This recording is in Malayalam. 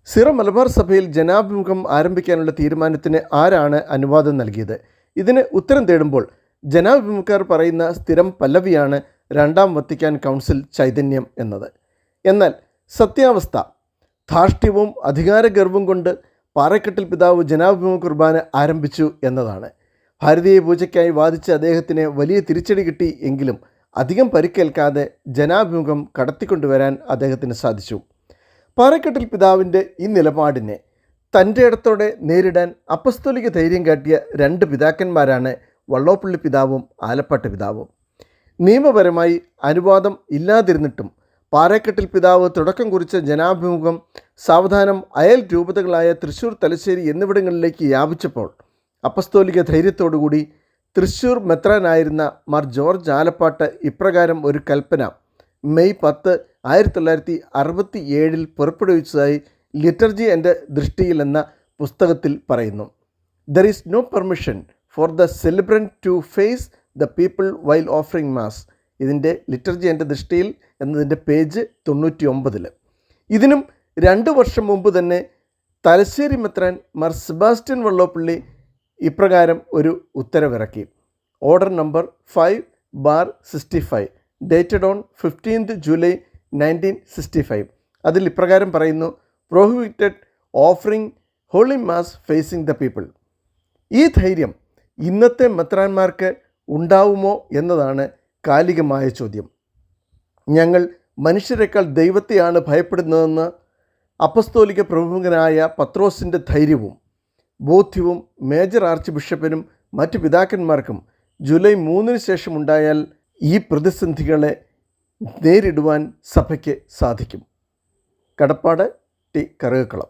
സിറോ മലബാർ സഭയിൽ ജനാഭിമുഖം ആരംഭിക്കാനുള്ള തീരുമാനത്തിന് ആരാണ് അനുവാദം നൽകിയത്? ഇതിന് ഉത്തരം തേടുമ്പോൾ ജനാഭിമുഖർ പറയുന്ന സ്ഥിരം പല്ലവിയാണ് രണ്ടാം വത്തിക്കാൻ കൗൺസിൽ ചൈതന്യം എന്നത്. എന്നാൽ സത്യാവസ്ഥ ധാർഷ്ട്യവും അധികാരഗർവും കൊണ്ട് പാറക്കെട്ടിൽ പിതാവ് ജനാഭിമുഖ കുർബാന ആരംഭിച്ചു എന്നതാണ്. ഭാരതീയ പൂജയ്ക്കായി വാദിച്ച അദ്ദേഹത്തിന് വലിയ തിരിച്ചടി കിട്ടി എങ്കിലും അധികം പരിക്കേൽക്കാതെ ജനാഭിമുഖം കടത്തിക്കൊണ്ടുവരാൻ അദ്ദേഹത്തിന് സാധിച്ചു. പാറക്കെട്ടിൽ പിതാവിൻ്റെ ഈ നിലപാടിനെ തൻ്റെ ഇടത്തോടെ നേരിടാൻ അപ്പസ്തോലിക ധൈര്യം കാട്ടിയ രണ്ട് പിതാക്കന്മാരാണ് വള്ളോപ്പള്ളി പിതാവും ആലപ്പാട്ട് പിതാവും. നിയമപരമായി അനുവാദം ഇല്ലാതിരുന്നിട്ടും പാറക്കെട്ടിൽ പിതാവ് തുടക്കം കുറിച്ച ജനാഭിമുഖം സാവധാനം അയൽ രൂപതകളായ തൃശ്ശൂർ, തലശ്ശേരി എന്നിവിടങ്ങളിലേക്ക് വ്യാപിച്ചപ്പോൾ അപ്പസ്തോലിക ധൈര്യത്തോടുകൂടി തൃശ്ശൂർ മെത്രാനായിരുന്ന മാർ ജോർജ് ആലപ്പാട്ട് ഇപ്രകാരം ഒരു കൽപ്പന മെയ് 10, 1967 പുറപ്പെടുവിച്ചതായി ലിറ്റർജി എൻ്റെ ദൃഷ്ടിയിൽ എന്ന പുസ്തകത്തിൽ പറയുന്നു. There is no permission for the celebrant to face the people while offering mass. ഇതിൻ്റെ ലിറ്റർജി എൻ്റെ ദൃഷ്ടിയിൽ എന്നതിൻ്റെ പേജ് 99. ഇതിനും 2 വർഷം മുമ്പ് തന്നെ തലശ്ശേരി മെത്രാൻ മാർ സെബാസ്റ്റ്യൻ വള്ളോപ്പള്ളി ഇപ്രകാരം ഒരു ഉത്തരവിറക്കി. Order number 5/65 dated on 15th July 1965. അതിൽ ഇപ്രകാരം പറയുന്നു: prohibited offering holy mass facing the people. ഈ ധൈര്യം ഇന്നത്തെ മെത്രാന്മാർക്ക് ഉണ്ടാവുമോ എന്നതാണ് കാലികമായ ചോദ്യം. ഞങ്ങൾ മനുഷ്യരെക്കാൾ ദൈവത്തെയാണ് ഭയപ്പെടുന്നതെന്ന് അപ്പസ്തോലിക പ്രമുഖനായ പത്രോസിൻ്റെ ധൈര്യവും ബോധ്യവും മേജർ ആർച്ച് ബിഷപ്പിനും മറ്റ് പിതാക്കന്മാർക്കും ജൂലൈ 3 ശേഷം ഉണ്ടായാൽ ഈ പ്രതിസന്ധികളെ നേരിടുവാൻ സഭയ്ക്ക് സാധിക്കും. കടപ്പാട് ടി. കറുകക്കുളം.